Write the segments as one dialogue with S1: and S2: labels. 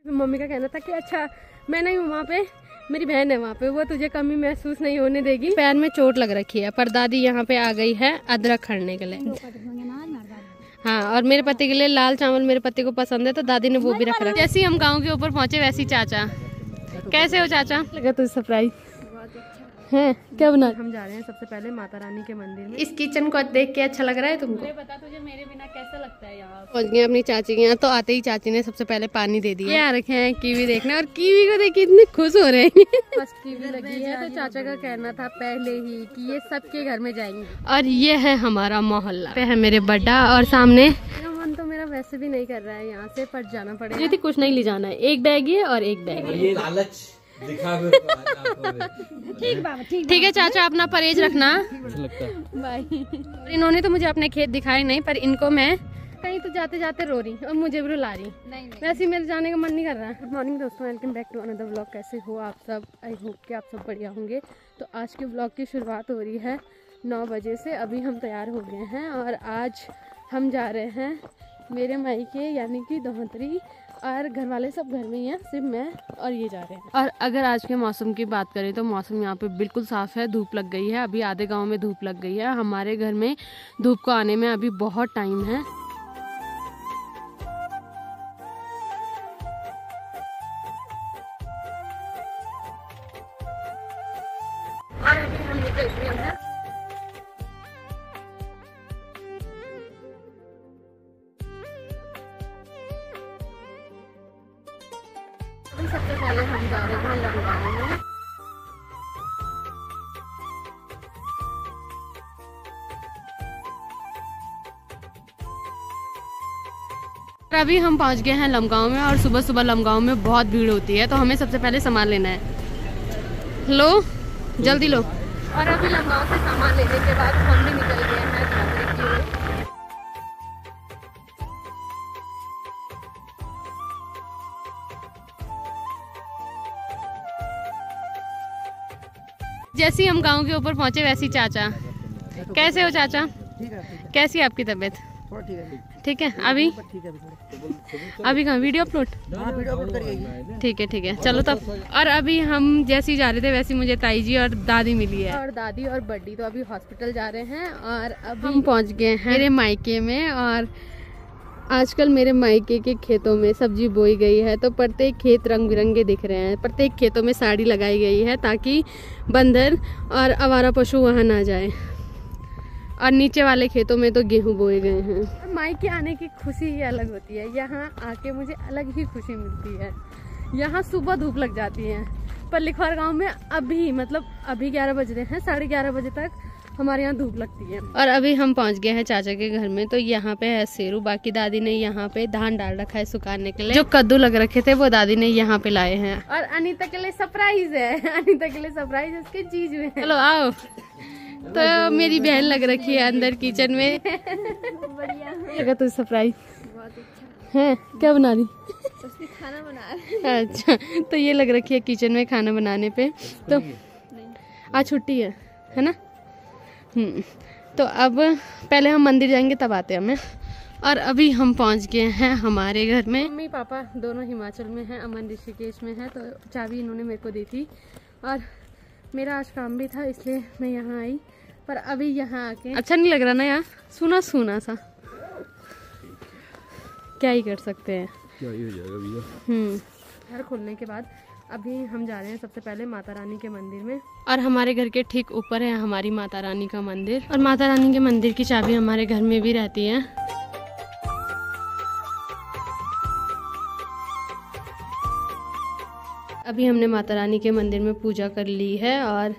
S1: Mummy का कहना था कि अच्छा मैं नहीं हूँ वहाँ पे, मेरी बहन है वहाँ पे, वो तुझे कमी महसूस नहीं होने देगी। पैर में चोट लग रखी है, पर दादी यहाँ पे आ गई है अदरक खड़ने के लिए। हाँ, और मेरे पति के लिए लाल चावल मेरे पति को पसंद है, तो दादी ने वो भी रख रखा। जैसे ही हम गाँव के ऊपर पहुँचे वैसी चाचा। कैसे हो चाचा? लगा तुझे सरप्राइज है क्या बना? हम जा रहे हैं सबसे पहले माता रानी के मंदिर में। इस किचन को देख के अच्छा लग रहा है तुमको? मुझे बता तुझे मेरे बिना कैसा लगता है यहाँ। पहुँच गए अपनी चाची के यहाँ, तो आते ही चाची ने सबसे पहले पानी दे दिया। यहाँ रखे हैं कीवी देखने, और कीवी को देख के इतने खुश हो रहे हैं। फर्स्ट कीवी लगी है, तो चाचा का कहना था पहले ही कि ये सबके घर में जाएंगे। और ये है हमारा मोहल्ला पे है मेरे बड्डा, और सामने मन तो मेरा वैसे भी नहीं कर रहा है यहाँ से, पर जाना पड़ेगा। ये कुछ नहीं ले जाना है, एक बैग है और एक बैग है। ये लालच ठीक है चाचा, अपना परहेज रखना। बाय। इन्होंने तो मुझे अपने खेत दिखाए नहीं, पर इनको मैं कहीं तो जाते जाते रो रही और मुझे भी रुला रही। वैसे ही मेरे जाने का मन नहीं कर रहा है। गुड मॉर्निंग दोस्तों, welcome back to another vlog. कैसे हो आप सब? आई होप कि आप सब बढ़िया होंगे। तो आज के व्लॉग की शुरुआत हो रही है 9 बजे से। अभी हम तैयार हो गए हैं और आज हम जा रहे हैं मेरे मायके यानी कि दोहतरी, और घर वाले सब घर में ही हैं, सिर्फ मैं और ये जा रहे हैं। और अगर आज के मौसम की बात करें तो मौसम यहाँ पे बिल्कुल साफ है, धूप लग गई है। अभी आधे गांव में धूप लग गई है, हमारे घर में धूप को आने में अभी बहुत टाइम है। और अभी हम निकल गए हैं। सबसे पहले हम जा रहे हैं लंगाई में। अभी हम पहुंच गए हैं लमगांव में, और सुबह सुबह लमगांव में बहुत भीड़ होती है, तो हमें सबसे पहले सामान लेना है। लो जल्दी लो। और अभी लमगांव से सामान लेने के बाद हम भी निकल गए हैं धोतरी की ओर। जैसे ही हम गांव के ऊपर पहुंचे वैसी चाचा। कैसे हो चाचा? कैसी है आपकी तबीयत? ठीक है। अभी कहाँ वीडियो अपलोड? ठीक है चलो तब। और अभी हम जैसे जा रहे थे वैसे मुझे ताई जी और दादी मिली है, और दादी और बड्डी तो अभी हॉस्पिटल जा रहे हैं। और अब हम पहुंच गए हैं मेरे मायके में, और आजकल मेरे मायके के खेतों में सब्जी बोई गई है, तो प्रत्येक खेत रंग बिरंगे दिख रहे हैं। प्रत्येक खेतों में साड़ी लगाई गई है ताकि बंदर और आवारा पशु वहां ना जाए। और नीचे वाले खेतों में तो गेहूं बोए गए हैं। मायके आने की खुशी ही अलग होती है, यहाँ आके मुझे अलग ही खुशी मिलती है। यहाँ सुबह धूप लग जाती है, पर लिखवार गाँव में अभी 11 बज रहे हैं, 11:30 बजे तक हमारे यहाँ धूप लगती है। और अभी हम पहुंच गए हैं चाचा के घर में, तो यहाँ पे है सेरू। बाकी दादी ने यहाँ पे धान डाल रखा है सुखाने के लिए। जो कद्दू लग रखे थे वो दादी ने यहाँ पे लाए हैं। और अनीता के लिए सरप्राइज है, अनीता के लिए सरप्राइज उसके जीजू हैं। चलो आओ। तो मेरी बहन लग रखी है अंदर किचन में। बढ़िया तुझे सरप्राइज है। क्या बना रही? खाना बना रही। अच्छा, तो ये लग रखी है किचन में खाना बनाने पे। तो आज छुट्टी है ना? तो अब पहले हम मंदिर जाएंगे तब आते हैं हमें। और अभी हम पहुंच गए हैं हमारे घर में। मम्मी पापा दोनों हिमाचल में हैं, अमन ऋषिकेश में है, तो चाबी इन्होंने मेरे को दी थी। और मेरा आज काम भी था इसलिए मैं यहाँ आई, पर अभी यहाँ आके अच्छा नहीं लग रहा ना यार, सूना सूना सा। क्या ही कर सकते हैं, क्या ही हो जाएगा भैया। घर खोलने के बाद अभी हम जा रहे हैं सबसे पहले माता रानी के मंदिर में। और हमारे घर के ठीक ऊपर है हमारी माता रानी का मंदिर, और माता रानी के मंदिर की चाबी हमारे घर में भी रहती है। अभी हमने माता रानी के मंदिर में पूजा कर ली है, और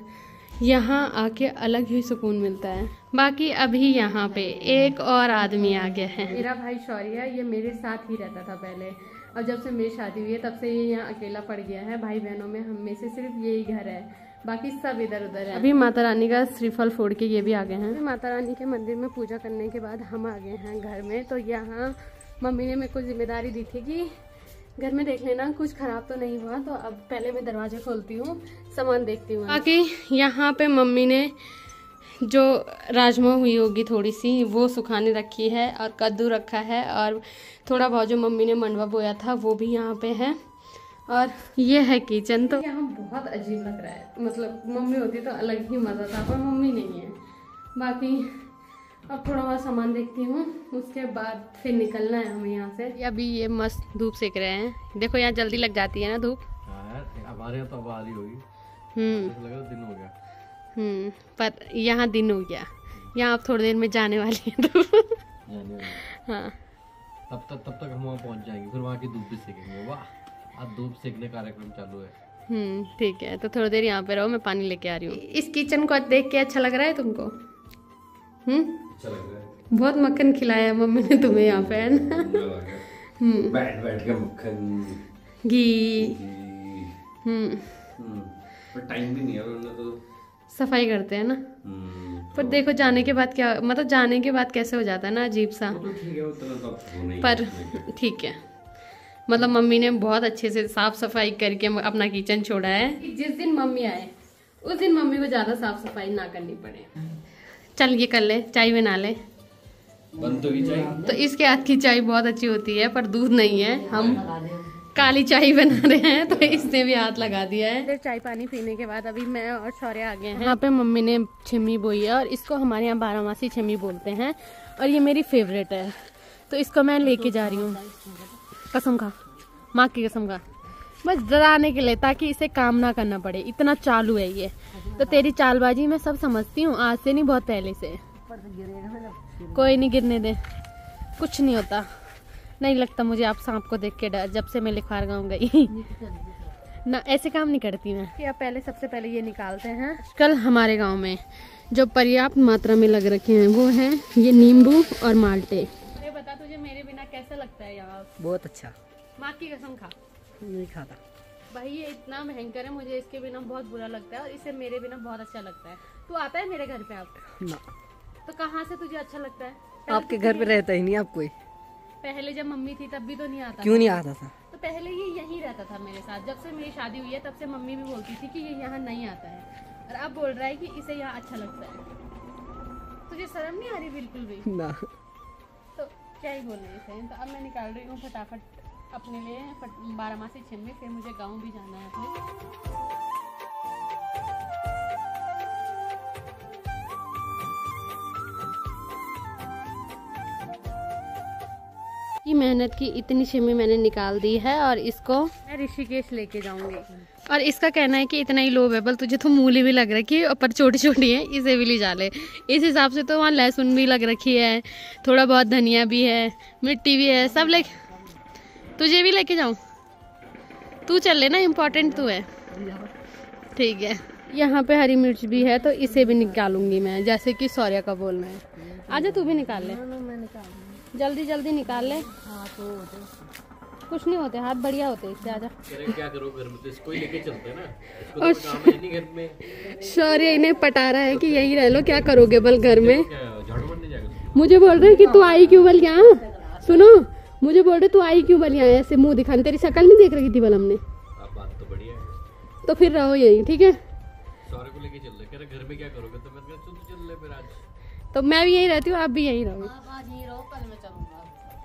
S1: यहाँ आके अलग ही सुकून मिलता है। बाकी अभी यहाँ पे एक और आदमी आ गया है, मेरा भाई शौर्य। ये मेरे साथ ही रहता था पहले, और जब से मेरी शादी हुई है तब से ये यहाँ अकेला पड़ गया है। भाई बहनों में हम में से सिर्फ यही घर है, बाकी सब इधर उधर है। अभी माता रानी का श्रीफल फोड़ के ये भी आ गए हैं। माता रानी के मंदिर में पूजा करने के बाद हम आ गए हैं घर में। तो यहाँ मम्मी ने मेरे को जिम्मेदारी दी थी कि घर में देख लेना कुछ खराब तो नहीं हुआ। तो अब पहले मैं दरवाजा खोलती हूँ, सामान देखती हूँ। बाकी यहाँ पे मम्मी ने जो राजमा हुई होगी थोड़ी सी वो सुखाने रखी है, और कद्दू रखा है, और थोड़ा बहुत जो मम्मी ने मंडवा बोया था वो भी यहाँ पे है। और ये है किचन। तो यहाँ बहुत अजीब लग रहा है, मतलब मम्मी होती तो अलग ही मज़ा था, पर मम्मी नहीं है। बाकी अब थोड़ा बहुत सामान देखती हूँ, उसके बाद फिर निकलना है हमें यहाँ से। अभी ये मस्त धूप सेक रहे हैं, देखो यहाँ जल्दी लग जाती है ना धूप।
S2: हमारे यहाँ तो अब आ रही होगी। दिन हो गया।
S1: पर यहाँ दिन हो गया, यहाँ अब थोड़ी देर में जाने वाली है धूप। हाँ
S2: तब तक हम वहाँ पहुँच जाएंगे, फिर वहाँ की धूप भी सेकेंगे। वाह, आज धूप सेकने कार्यक्रम चालू है।
S1: ठीक है, तो थोड़ी देर यहाँ पे रहो, मैं पानी लेके आ रही हूँ। इस किचन को देख के अच्छा लग रहा है तुमको?
S2: अच्छा लग रहा है।
S1: बहुत मक्खन खिलाया मम्मी ने तुम्हें यहाँ पे, है ना?
S2: बैठ के मक्खन
S1: घी।
S2: पर टाइम भी नहीं है, उन्होंने तो
S1: सफाई करते हैं ना। पर देखो जाने के बाद क्या, मतलब जाने के बाद कैसे हो जाता है ना अजीब सा। पर ठीक है, मतलब मम्मी ने बहुत अच्छे से साफ सफाई करके अपना किचन छोड़ा है। जिस दिन मम्मी आए उस दिन मम्मी को ज्यादा साफ सफाई ना करनी पड़े। चल ये कर ले, चाय बना ले।
S2: बन तो चाय।
S1: तो इसके हाथ की चाय बहुत अच्छी होती है, पर दूध नहीं है, हम काली चाय बना रहे हैं, तो इसने भी हाथ लगा दिया है। चाय पानी पीने के बाद अभी मैं और शौर्य आ गए हैं। यहाँ पे मम्मी ने छिमी बोई है, और इसको हमारे यहाँ 12 छिमी बोलते हैं, और ये मेरी फेवरेट है, तो इसको मैं लेके जा रही हूँ। कसम खा, माँ की कसम खा, बस डराने के लिए, ताकि इसे काम ना करना पड़े। इतना चालू है ये, तो तेरी चालबाजी मैं सब समझती हूँ, आज से नहीं, बहुत पहले से। कोई नहीं, गिरने दे, कुछ नहीं होता। नहीं लगता मुझे आप सांप को देख के डर, जब से मैं लिखार गाँव गई ना, ऐसे काम नहीं करती मैं। अब पहले सबसे पहले ये निकालते हैं। कल हमारे गांव में जो पर्याप्त मात्रा में लग रखे हैं वो हैं ये नींबू और माल्टे। ये बता, तुझे मेरे बिना कैसा लगता है यहाँ?
S3: बहुत अच्छा।
S1: माँ की कसम खा।
S3: नहीं खाता
S1: भाई, ये इतना भयंकर है, मुझे इसके बिना बहुत बुरा लगता है, और इसे मेरे बिना बहुत अच्छा लगता है। तू आता है मेरे घर पे? आप
S3: ना।
S1: तो कहाँ से तुझे अच्छा लगता है?
S3: आपके घर पे रहता ही नहीं आप कोई।
S1: पहले जब मम्मी थी तब भी तो नहीं आता?
S3: क्यों नहीं आता था?
S1: तो पहले ये यहीं रहता था मेरे साथ। जब से मेरी शादी हुई है तब से मम्मी भी बोलती थी कि ये यहाँ नहीं आता है, और अब बोल रहा है कि इसे यहाँ अच्छा लगता है। तुझे शर्म नहीं आ रही बिल्कुल भी?
S3: ना।
S1: तो क्या ही बोल रही है। तो अब मैं निकाल रही हूँ फटाफट अपने लिए 12 छिमी, फिर मुझे गाँव भी जाना है अपने। की मेहनत की इतनी छिमी मैंने निकाल दी है, और इसको मैं ऋषिकेश लेके जाऊंगी। और इसका कहना है कि इतना ही लो बेबल, तुझे तो मूली भी लग रखी है, पर छोटी छोटी है, इसे भी ले जा ले। इस हिसाब से तो वहाँ लहसुन भी लग रखी है, थोड़ा बहुत धनिया भी है, मिर्ची भी है, सब ले। तुझे भी लेके जाऊँ? तू चल लेना, इम्पोर्टेंट तू है। ठीक है, यहाँ पे हरी मिर्च भी है, तो इसे भी निकालूंगी मैं, जैसे कि शौर्य का बोलना है। आजा तू भी निकाल ले, जल्दी जल्दी निकाल ले। कुछ नहीं होते, हाथ बढ़िया होते इससे। आजा।
S2: क्या करो घर में, तो इसको ही लेके चलते हैं ना, इसको तो काम है नहीं घर में।
S1: शौर्य इन्हें पटा रहा है कि यहीं रह लो, क्या करोगे बल घर में।
S2: झाड़ू मारने जाएगा।
S1: मुझे बोल रहे कि तू आई क्यों बल यहाँ? सुनो, मुझे बोल रहे तू आई क्यों बल यहाँ, ऐसे मुंह दिखाने। तेरी शक्ल नहीं देख रही थी बल हमने।
S2: बात तो बढ़िया है,
S1: तो फिर रहो यहीं, ठीक है?
S2: शौर्य को लेके चल ले। कह रहे घर में क्या करोगे, तो मैंने कहा चल ले फिर आज।
S1: तो मैं भी यहीं रहती हूँ, आप भी यहीं रहो।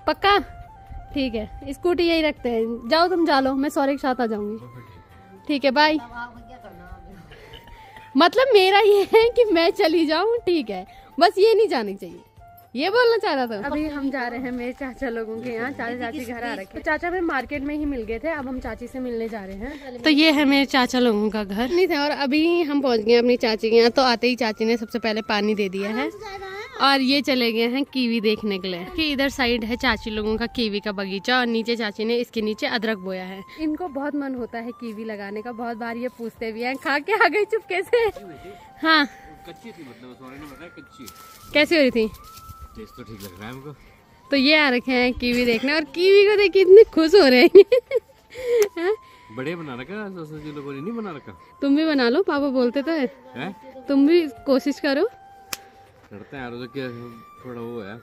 S1: पक्का? ठीक है, स्कूटी यहीं रखते हैं। जाओ तुम, जा लो, मैं शौर्य के साथ आ जाऊंगी। ठीक है, बाय। मतलब मेरा ये है कि मैं चली जाऊं, ठीक है, बस ये नहीं जानी चाहिए, ये बोलना चाह रहा था। अभी हम जा रहे हैं मेरे चाचा लोगों के यहाँ, चाचा चाची घर आ रखे। तो चाचा भी मार्केट में ही मिल गए थे, अब हम चाची से मिलने जा रहे हैं। तो ये है मेरे चाचा लोगों का घर नहीं था, और अभी हम पहुंच गए अपनी चाची के यहाँ। तो आते ही चाची ने सबसे पहले पानी दे दिया है, और ये चले गए हैं कीवी देखने के लिए कि इधर साइड है चाची लोगों का कीवी का बगीचा, और नीचे चाची ने इसके नीचे अदरक बोया है। इनको बहुत मन होता है कीवी लगाने का, बहुत बार ये पूछते भी हैं। खा के आ गई चुपके से। हाँ,
S2: कच्ची थी, मतलब सौर्य ने बताया कच्ची।
S1: कैसी हो रही थी?
S2: टेस्ट तो ठीक लग रहा है हमको।
S1: तो ये आ रखे हैं कीवी देखने, और कीवी को देख के इतने खुश हो रहे हैं।
S2: बढ़िया बना रखा, लोगों ने नहीं बना रखा।
S1: तुम भी बना लो, पापा बोलते तो है। तुम भी कोशिश करो।
S2: करते हैं यार, तो क्या थोड़ा वो है,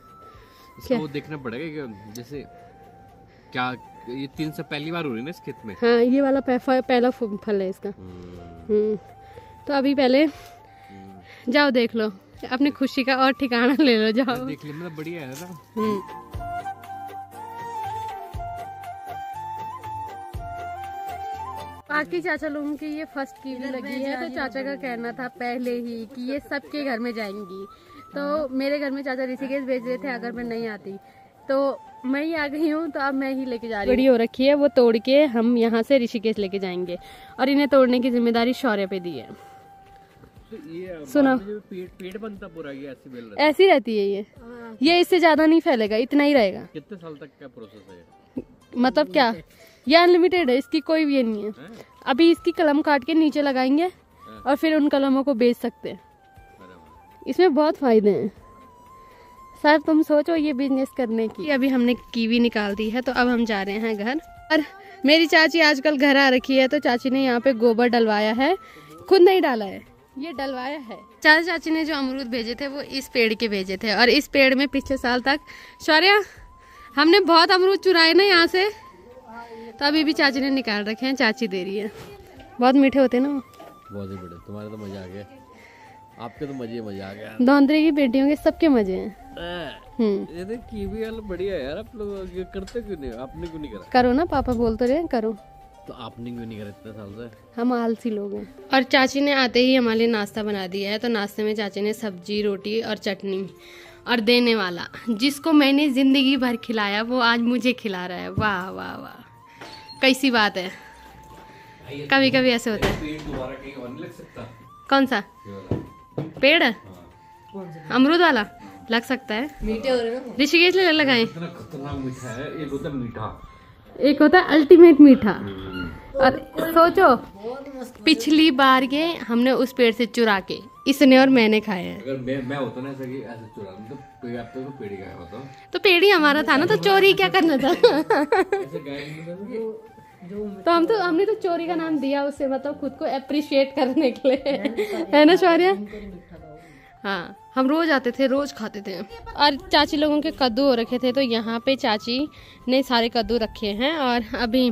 S2: इसको वो देखना पड़ेगा कि जैसे क्या ये 3 से पहली बार हो रही है ना इस खेत में।
S1: हाँ, ये वाला पहला फल है इसका। तो अभी पहले जाओ देख लो, अपनी खुशी का और ठिकाना ले लो, जाओ
S2: देख लो, मतलब बढ़िया है ना।
S1: बाकी चाचा लोगों की ये फर्स्ट कीवी लगी है, तो चाचा का कहना था पहले ही कि ये सबके घर में जाएंगी। तो मेरे घर में चाचा ऋषिकेश भेज रहे थे अगर मैं नहीं आती, तो मैं ही आ गई हूँ, तो अब मैं ही लेके जा रही हूँ। बड़ी हो रखी है, वो तोड़ के हम यहाँ से ऋषिकेश लेके जाएंगे और इन्हें तोड़ने की जिम्मेदारी शौर्य पे दी है।
S2: तो ये
S1: सुना
S2: पेड़ बनता पूरा ये
S1: ऐसी रहती है ये इससे ज्यादा नहीं फैलेगा, इतना ही रहेगा।
S2: कितने साल तक का प्रोसेस है?
S1: मतलब क्या, ये अनलिमिटेड है, इसकी कोई भी नहीं है। अभी इसकी कलम काट के नीचे लगाएंगे और फिर उन कलमों को बेच सकते हैं। इसमें बहुत फायदे हैं। सर तुम सोचो ये बिजनेस करने की। अभी हमने कीवी निकाल दी है, तो अब हम जा रहे हैं घर। और मेरी चाची आजकल घर आ रखी है, तो चाची ने यहाँ पे गोबर डलवाया है, खुद नहीं डाला है, ये डलवाया है। चाचा चाची ने जो अमरूद भेजे थे वो इस पेड़ के भेजे थे, और इस पेड़ में पिछले साल तक शौर्य हमने बहुत अमरूद चुराए ना यहाँ से, तो अभी भी चाची ने निकाल रखे हैं, चाची दे रही है। बहुत मीठे होते ना,
S2: बहुत ही बड़े। तुम्हारे तो मजा आ गया, आपके तो मजे आ गया।
S1: धौंधरे की बेटियों के सबके मजे हैं।
S2: ये तो कीवी वाला बढ़िया है यार। आप लोग ये करते क्यों नहीं? आपने क्यों नहीं करा?
S1: करो ना, पापा बोलते रहे करो।
S2: तो आपने क्यों नहीं करा इतने साल से?
S1: हम आलसी लोग हैं। और चाची ने आते ही हमारे लिए नाश्ता बना दिया है, तो नाश्ते में चाची ने सब्जी, रोटी और चटनी, और देने वाला जिसको मैंने जिंदगी भर खिलाया वो आज मुझे खिला रहा है। वाह वाह वाह, कैसी बात है। कभी कभी ऐसे होता है।
S2: पेड़ दोबारा कहीं और नहीं लग सकता?
S1: कौन सा पेड़? अमरूद वाला लग सकता है।
S3: मीठे हो रहे ना,
S1: ऋषिकेश ले लगाए।
S2: इतना खतरनाक मीठा है। एक होता है मीठा, एक
S1: होता है अल्टीमेट मीठा। और सोचो पिछली बार के हमने उस पेड़ से चुरा के इसने और मैंने खाए हैं।
S2: अगर मैं होता ना ऐसे चुरा तो पेड़ आप तो पेड़ ही गायब होता।
S1: तो पेड़ ही हमारा था ना, तो चोरी क्या करना था?
S2: ऐसे गायब
S1: तो हमने तो चोरी का नाम दिया उससे, मतलब खुद को अप्रिशिएट करने के लिए, है ना शौर्य? हाँ, हम रोज आते थे, रोज खाते थे। और चाची लोगों के कद्दू हो रखे थे, तो यहाँ पे चाची ने सारे कद्दू रखे हैं, और अभी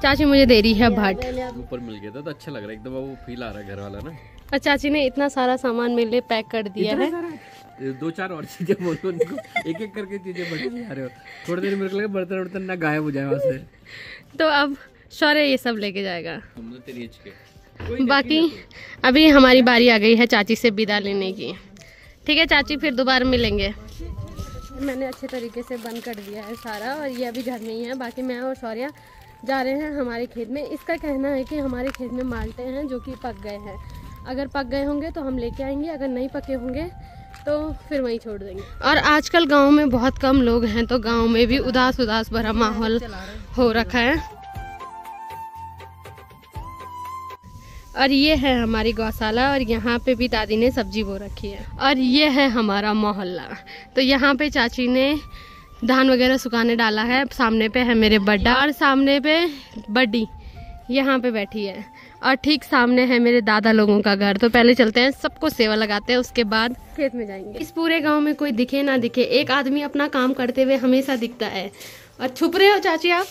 S1: चाची मुझे दे रही है भाट।
S2: ऊपर मिल गया था तो अच्छा लग रहा है, एकदम वो फील आ रहा है घर वाला ना।
S1: और चाची ने इतना सारा सामान मेरे लिए पैक कर दिया है।
S2: 2-4 और चीजें बोलो उनको, एक करके चीजें बढ़ते जा रहे हो। थोड़ी देर मेरे को लगा बर्तन वर्तन ना गायब हो जाए वहाँ से।
S1: तो अब शौर्य ये सब लेके जाएगा।
S2: हम तो तेरी एज के।
S1: बाकी अभी हमारी बारी आ गई है चाची से विदा लेने की। ठीक है चाची, फिर दोबारा मिलेंगे। मैंने अच्छे तरीके से बंद कर दिया है सारा, और ये अभी घर में ही है। बाकी मैं और शौर्य जा रहे हैं हमारे खेत में। इसका कहना है कि हमारे खेत में माल्टे हैं जो कि पक गए हैं। अगर पक गए होंगे तो हम लेके आएंगे, अगर नहीं पके होंगे तो फिर वहीं छोड़ देंगे। और आजकल गांव में बहुत कम लोग हैं, तो गांव में भी उदास उदास भरा माहौल हो रखा है। और ये है हमारी गौशाला, और यहाँ पे भी दादी ने सब्जी बो रखी है। और ये है हमारा मोहल्ला। तो यहाँ पे चाची ने धान वगैरह सुखाने डाला है। सामने पे है मेरे बड्डा, और सामने पे बड्डी यहाँ पे बैठी है, और ठीक सामने है मेरे दादा लोगों का घर। तो पहले चलते हैं, सबको सेवा लगाते हैं, उसके बाद खेत में जाएंगे। इस पूरे गांव में कोई दिखे ना दिखे, एक आदमी अपना काम करते हुए हमेशा दिखता है। और छुप रहे हो चाची आप?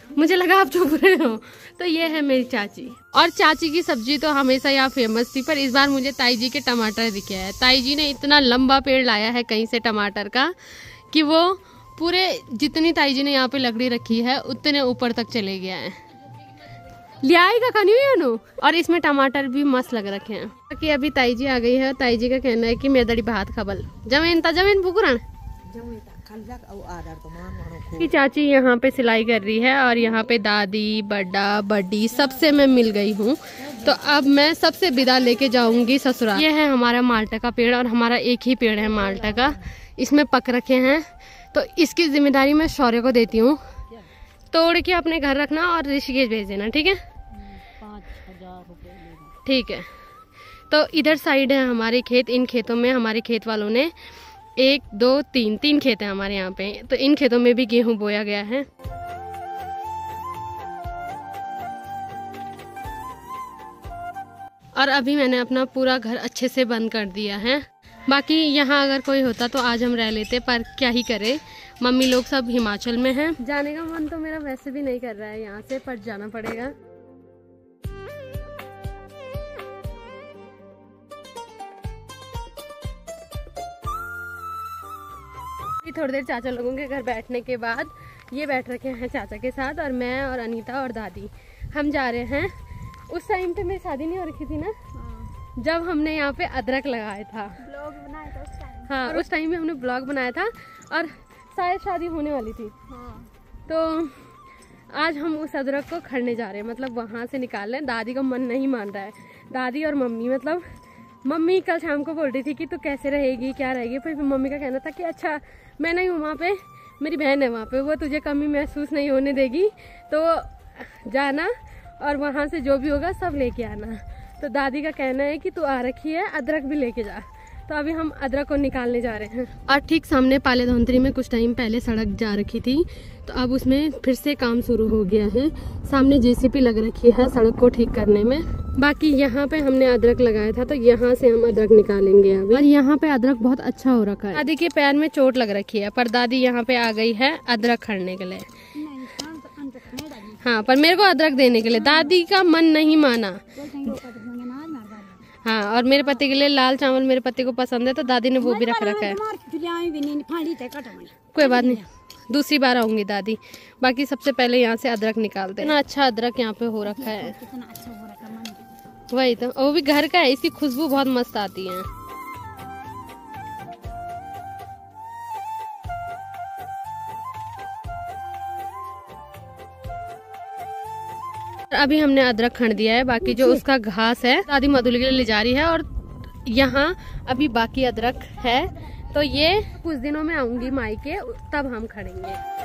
S1: मुझे लगा आप छुप रहे हो। तो ये है मेरी चाची। और चाची की सब्जी तो हमेशा यहाँ फेमस थी, पर इस बार मुझे ताई जी के टमाटर दिखे हैं। ताई जी ने इतना लंबा पेड़ लाया है कहीं से टमाटर का, कि वो पूरे जितनी ताई जी ने यहाँ पे लकड़ी रखी है उतने ऊपर तक चले गया है। लियाएगा खानी हुई अनु। और इसमें टमाटर भी मस्त लग रखे हैं। कि अभी ताई जी आ गई है, ताई जी का कहना है कि मेरे दड़ी भात खबल जमीन बुकुरण की। चाची यहाँ पे सिलाई कर रही है, और यहाँ पे दादी, बड्डा, बड्डी सबसे मैं मिल गई हूँ। तो अब मैं सबसे विदा लेके जाऊंगी ससुराल। ये है हमारा माल्टा का पेड़, और हमारा एक ही पेड़ है माल्टा का, इसमें पक रखे हैं। तो इसकी जिम्मेदारी मैं शौर्य को देती हूँ, तोड़ के अपने घर रखना और ऋषिकेश भेज देना। ठीक है?
S3: 5,000 रुपये।
S1: ठीक है। तो इधर साइड है हमारे खेत। इन खेतों में हमारे खेत वालों ने 1, 2, 3 खेत हैं हमारे यहाँ पे। तो इन खेतों में भी गेहूं बोया गया है। और अभी मैंने अपना पूरा घर अच्छे से बंद कर दिया है। बाकी यहाँ अगर कोई होता तो आज हम रह लेते, पर क्या ही करे, मम्मी लोग सब हिमाचल में हैं। जाने का मन तो मेरा वैसे भी नहीं कर रहा है यहाँ से, पर जाना पड़ेगा। थोड़ी देर चाचा लोगों के घर बैठने के बाद ये बैठ रखे हैं चाचा के साथ, और मैं और अनीता और दादी हम जा रहे हैं उस टाइम पे मेरी शादी नहीं हो रखी थी ना, जब हमने यहाँ पे अदरक लगाया था,
S4: ब्लॉग बनाया था उस टाइम।
S1: हाँ उस टाइम में हमने ब्लॉग बनाया था और शायद शादी होने वाली थी।
S4: हाँ।
S1: तो आज हम उस अदरक को खड़ने जा रहे हैं, मतलब वहाँ से निकाल रहे हैं। दादी का मन नहीं मान रहा है, दादी और मम्मी, मतलब मम्मी कल शाम को बोल रही थी कि तू कैसे रहेगी क्या रहेगी, फिर मम्मी का कहना था कि अच्छा मैं नहीं हूँ वहाँ पे, मेरी बहन है वहाँ पे, वो तुझे कमी महसूस नहीं होने देगी, तो जाना और वहाँ से जो भी होगा सब लेके आना। तो दादी का कहना है कि तू आ रखी है, अदरक भी लेके जा। तो अभी हम अदरक को निकालने जा रहे हैं। और ठीक सामने पाले धोंतरी में कुछ टाइम पहले सड़क जा रखी थी, तो अब उसमें फिर से काम शुरू हो गया है। सामने जेसीबी लग रखी है सड़क को ठीक करने में। बाकी यहाँ पे हमने अदरक लगाया था, तो यहाँ से हम अदरक निकालेंगे अभी। और यहाँ पे अदरक बहुत अच्छा हो रखा है। दादी के पैर में चोट लग रखी है, पर दादी यहाँ पे आ गई है अदरक खड़ने के लिए। हाँ, पर मेरे को अदरक देने के लिए, दादी का मन नहीं माना। हाँ, और मेरे पति के लिए लाल चावल मेरे पति को पसंद है, तो दादी ने वो भी रख रखा है। कोई बात नहीं, दूसरी बार आऊंगी दादी। बाकी सबसे पहले यहाँ से अदरक निकालते हैं। इतना अच्छा अदरक यहाँ पे हो रखा है, वही तो, वो भी घर का है, इसकी खुशबू बहुत मस्त आती है। अभी हमने अदरक खंड दिया है, बाकी जो उसका घास है दादी मधुली के लिए ले जा रही है। और यहाँ अभी बाकी अदरक है, तो ये कुछ दिनों में आऊंगी मायके, तब हम खड़ेंगे।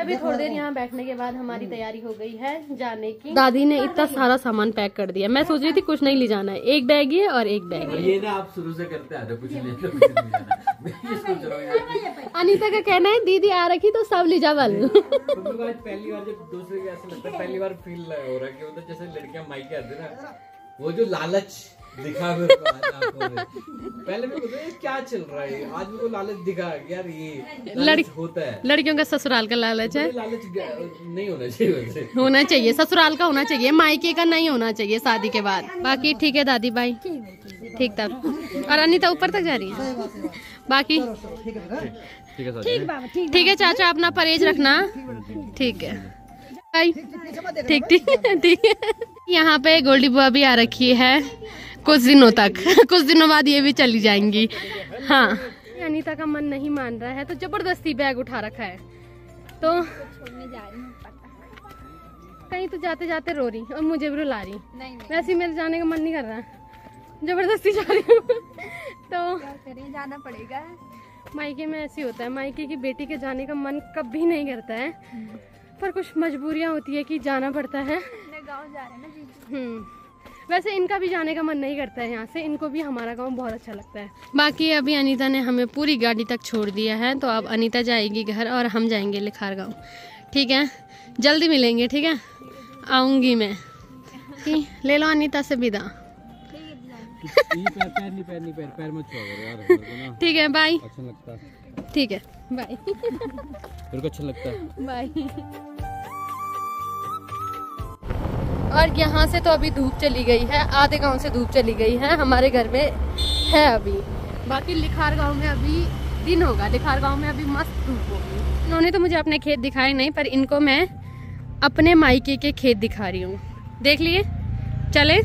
S1: अभी थोड़ी देर यहाँ बैठने के बाद हमारी तैयारी हो गई है जाने की। दादी ने इतना सारा सामान पैक कर दिया। मैं सोच रही थी कुछ नहीं ले जाना है, एक बैग ये और एक बैग
S2: ये ना आप शुरू से करते आते, कुछ नहीं ले जाना।
S1: अनीता का कहना है दीदी आ रखी तो सब ले जा वाले।
S2: पहली बार जब दूसरे के ऐसा लगता है, पहली बार फील हो रहा है कि मतलब जैसे लड़कियां मायके आती ना, वो जो लालच दिखा मेरे को आज आंखों में। पहले मैं बोलता क्या चल रहा है, आज मेरे को लालच दिखा कि यार ये लालच होता है।
S1: लड़कियों का ससुराल का लालच है,
S2: लालच नहीं होना चाहिए वैसे।
S1: होना चाहिए, ससुराल का होना चाहिए, मायके का नहीं होना चाहिए शादी के बाद। बाकी ठीक है दादी, बाई ठीक तब। और अनीता ऊपर तक जा रही है। बाकी ठीक है चाचा, अपना परहेज रखना। ठीक है बाई, ठीक ठीक ठीक है। यहाँ पे गोल्डी बुआ भी आ रखी है कुछ दिनों तक, कुछ दिनों बाद ये भी चली जाएंगी। हाँ, अनीता का मन नहीं मान रहा है, तो जबरदस्ती बैग उठा रखा है, तो कहीं तो जाते जाते रो रही और मुझे भी रुला रही। वैसे मेरे जाने का मन नहीं कर रहा, जबरदस्ती जा रही हूँ। तो
S4: जाना पड़ेगा।
S1: मायके में ऐसी होता है, मायके की बेटी के जाने का मन कभी नहीं करता है, पर कुछ मजबूरियाँ होती है कि जाना पड़ता है।
S4: गाँव जा रहे हैं ना।
S1: वैसे इनका भी जाने का मन नहीं करता है यहाँ से, इनको भी हमारा गांव बहुत अच्छा लगता है। बाकी अभी अनीता ने हमें पूरी गाड़ी तक छोड़ दिया है, तो अब अनीता जाएगी घर और हम जाएंगे लिखार गांव। ठीक है, जल्दी मिलेंगे। ठीक है, आऊंगी मैं। ले लो अनीता से विदा।
S2: पैर मत छुआ करो यार।
S1: ठीक है, बाय।
S2: अच्छा लगता है।
S1: ठीक है, बाय।
S2: मेरे को अच्छा लगता है,
S1: बाय। और यहाँ से तो अभी धूप चली गई है, आधे गांव से धूप चली गई है, हमारे घर में है अभी। बाकी लिखार गांव में अभी दिन होगा, लिखार गांव में अभी मस्त धूप होगी। इन्होंने तो मुझे अपने खेत दिखाए नहीं, पर इनको मैं अपने मायके के खेत दिखा रही हूँ। देख लिए, चले।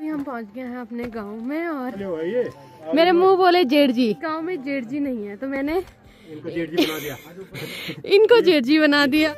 S1: हम पहुंच गए हैं अपने गांव में, और मेरे मुंह बोले जेठजी। गांव में जेठजी नहीं है, तो मैंने इनको जेठजी बना दिया।